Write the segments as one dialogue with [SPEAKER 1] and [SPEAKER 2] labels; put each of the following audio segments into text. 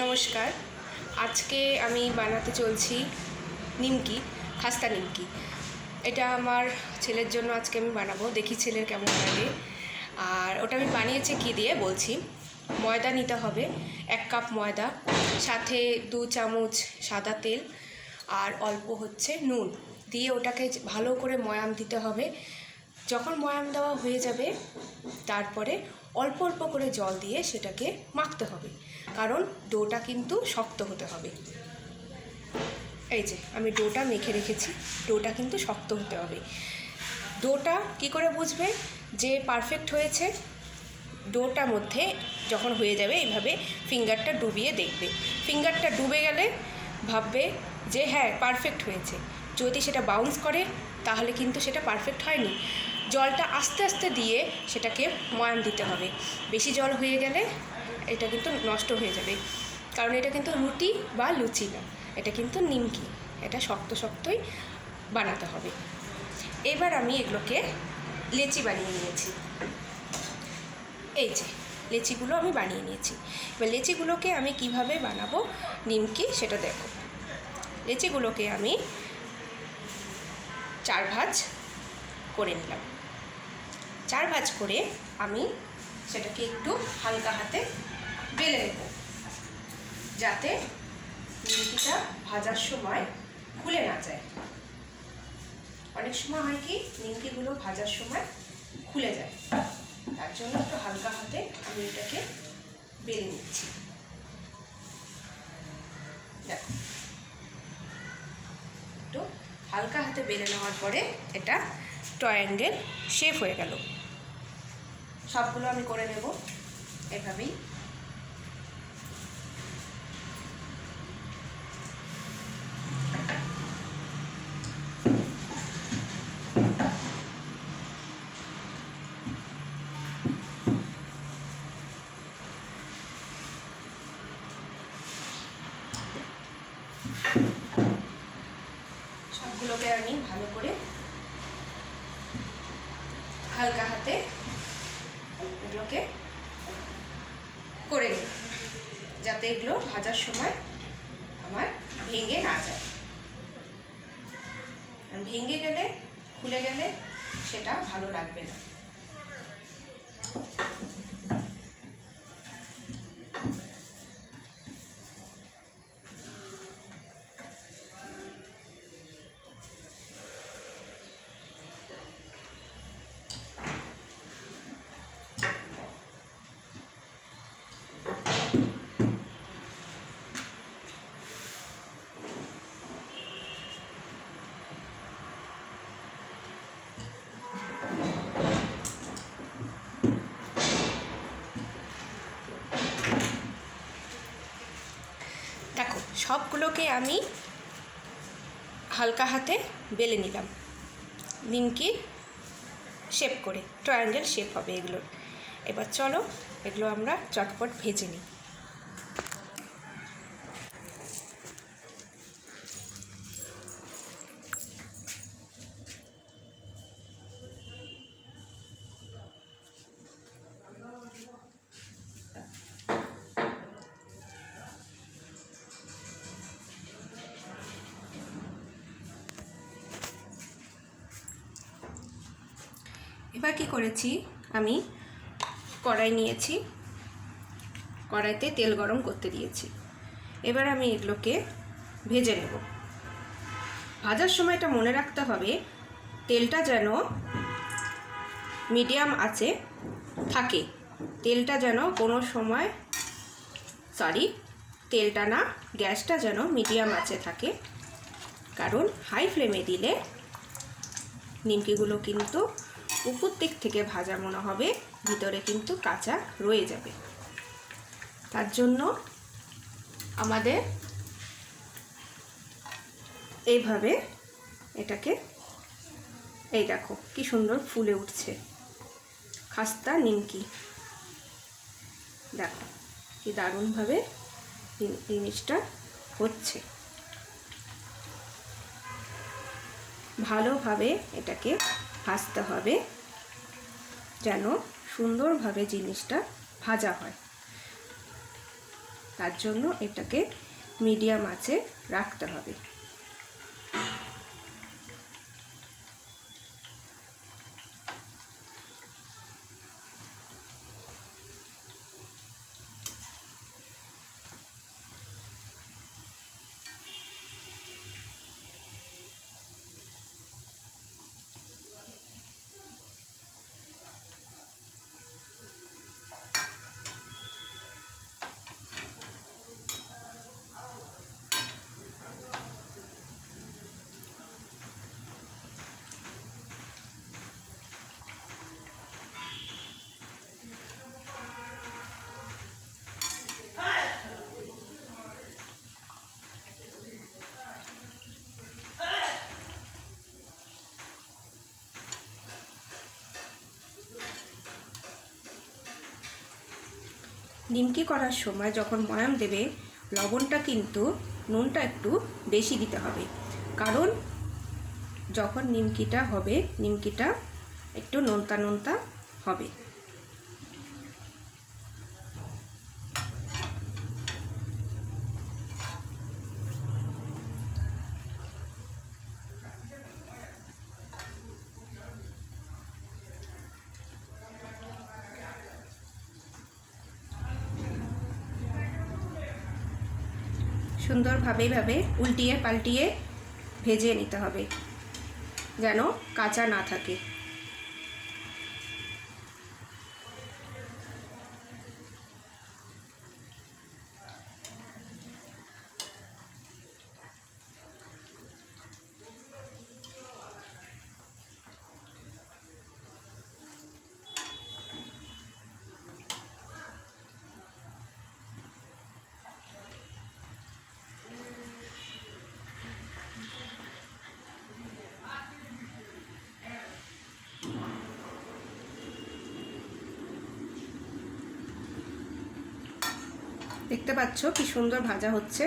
[SPEAKER 1] নমস্কার। আজকে আমি বানাতে চলছি নিমকি, খাস্তা নিমকি। এটা আমার ছেলের জন্য আজকে আমি বানাবো, দেখি ছেলের কেমন লাগে। আর ওটা আমি বানিয়েছি কী দিয়ে বলছি। ময়দা নিতে হবে 1 কাপ ময়দা, সাথে 2 চামচ সাদা তেল আর অল্প হচ্ছে নুন দিয়ে ওটাকে ভালো করে ময়াম দিতে হবে। যখন ময়াম দেওয়া হয়ে যাবে তারপরে অল্প অল্প করে জল দিয়ে সেটাকে মাখতে হবে, কারণ ডোটা কিন্তু শক্ত হতে হবে। এই যে আমি ডোটা মেখে রেখেছি, ডোটা কিন্তু শক্ত হতে হবে। ডোটা কি করে বুঝবে যে পারফেক্ট হয়েছে? ডোটার মধ্যে যখন হয়ে যাবে এইভাবে ফিঙ্গারটা ডুবিয়ে দেখবে। ফিঙ্গারটা ডুবে গেলে ভাববে যে হ্যাঁ পারফেক্ট হয়েছে। যদি সেটা বাউন্স করে তাহলে কিন্তু সেটা পারফেক্ট হয়নি। জলটা আস্তে আস্তে দিয়ে সেটাকে ময়াম দিতে হবে। বেশি জল হয়ে গেলে এটা কিন্তু নষ্ট হয়ে যাবে, কারণ এটা কিন্তু রুটি বা লুচি না, এটা কিন্তু নিমকি। এটা শক্ত শক্তই বানাতে হবে। এবার আমি এগুলোকে লেচি বানিয়ে নিয়েছি। এই যে লেচিগুলো আমি বানিয়ে নিয়েছি। এবার লেচিগুলোকে আমি কিভাবে বানাবো নিমকি সেটা দেখো। লেচিগুলোকে আমি 4 ভাঁজ করে নিলাম। 4 ভাঁজ করে আমি সেটাকে একটু হালকা হাতে বেলে নেব, যাতে নিমকিটা ভাজার সময় খুলে না যায়। অনেক সময় হয় কি নিমকিগুলো ভাজার সময় খুলে যায়, তার জন্য একটু হালকা হাতে আমি এটাকে বেলে নিচ্ছি। দেখো, একটু হালকা হাতে বেলে নেওয়ার পরে এটা ট্রায়াঙ্গেল শেপ হয়ে গেল। সবগুলো আমি করে নেব এভাবেই। সবগুলোকে আমি ভালো করে হালকা হাতে এগুলোকে করে নিই, যাতে এগুলো ভাজার সময় আমার ভেঙে না যায়। ভেঙে গেলে খুলে গেলে সেটা ভালো লাগবে না। দেখো, সবগুলোকে আমি হালকা হাতে বেলে নিলাম, নিমকি শেপ করে ট্রায়াঙ্গেল শেপ হবে এগুলোর। এবার চলো এগুলো আমরা চটপট ভেজে নিই। এবার কি করেছি, আমি কড়াই নিয়েছি, কড়াইতে তেল গরম করতে দিয়েছি। এবার আমি এগুলোকে ভেজে নেব। ভাজার সময়টা মনে রাখতে হবে তেলটা যেন মিডিয়াম আঁচে থাকে। তেলটা যেন কোনো সময় তেলটা না, গ্যাসটা যেন মিডিয়াম আঁচে থাকে, কারণ হাই ফ্লেমে দিলে নিমকিগুলো কিন্তু উপর দিক থেকে ভাজা মনে হবে, ভিতরে কিন্তু কাঁচা রয়ে যাবে। তার জন্য আমাদের এইভাবে এটাকে, এই দেখো কি সুন্দর ফুলে উঠছে খাস্তা নিমকি। দেখো কি দারুণভাবে জিনিসটা হচ্ছে। ভালোভাবে এটাকে ভাজতে হবে যেন সুন্দরভাবে জিনিসটা ভাজা হয়। তার জন্য এটাকে মিডিয়াম আঁচে রাখতে হবে। নিমকি করার সময় যখন ময়াম দেবে, লবণটা কিন্তু নুনটা একটু বেশি দিতে হবে, কারণ যখন নিমকিটা হবে, নিমকিটা একটু নোনতা নোনতা হবে। সুন্দরভাবে এইভাবে উল্টিয়ে পাল্টিয়ে ভেজে নিতে হবে যেন কাঁচা না থাকে। দেখতে পাচ্ছ কি সুন্দর ভাজা হচ্ছে।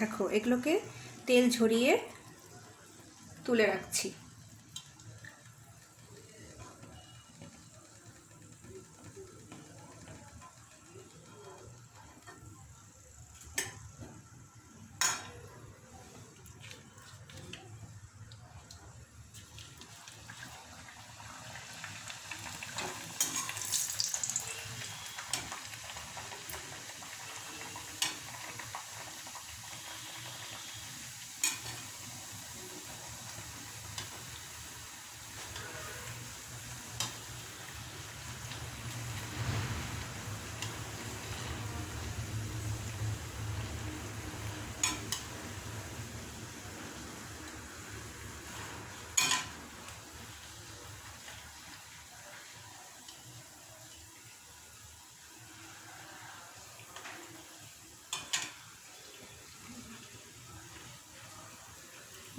[SPEAKER 1] দেখো এগুলোকে তেল ঝরিয়ে তুলে রাখছি।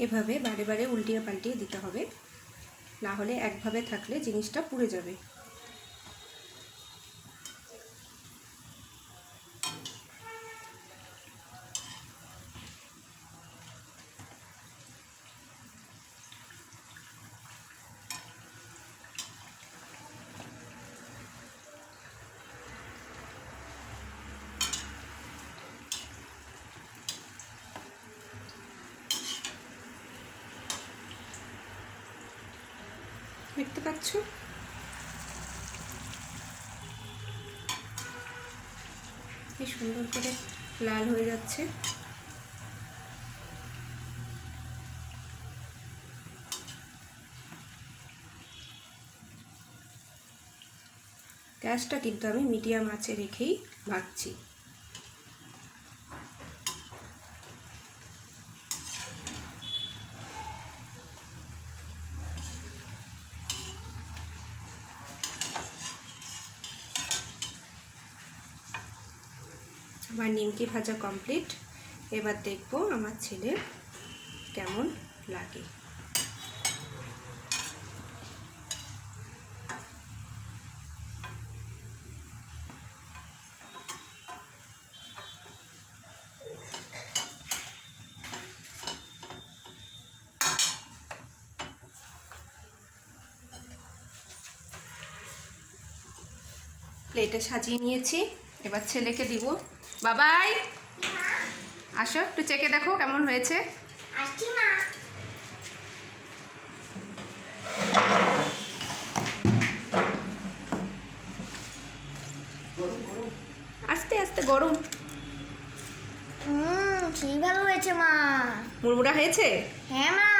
[SPEAKER 1] এভাবে বারে বারে উল্টিয়ে পাল্টিয়ে দিতে হবে, না হলে একভাবে থাকলে জিনিসটা পুড়ে যাবে। দেখতে পাচ্ছ? কি সুন্দর করে লাল হয়ে যাচ্ছে। গ্যাসটা কিন্তু আমি মিডিয়াম আঁচে রেখেই ভাজছি। আমার নিমকি ভাজা কমপ্লিট। এবার দেখবো আমার ছেলের কেমন লাগে। প্লেটে সাজিয়ে নিয়েছি, এবার ছেলেকে দিব। বাবাই আসো, একটু চেখে দেখো কেমন হয়েছে। আস্তে আস্তে গরম।
[SPEAKER 2] ঠিক ভালো হয়েছে মা।
[SPEAKER 1] মুড়মুড়া হয়েছে?
[SPEAKER 2] হ্যাঁ মা।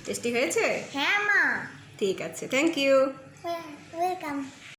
[SPEAKER 1] টেস্টি হয়েছে?
[SPEAKER 2] হ্যাঁ মা।
[SPEAKER 1] ঠিক আছে, থ্যাংক ইউ।
[SPEAKER 2] ওয়েলকাম।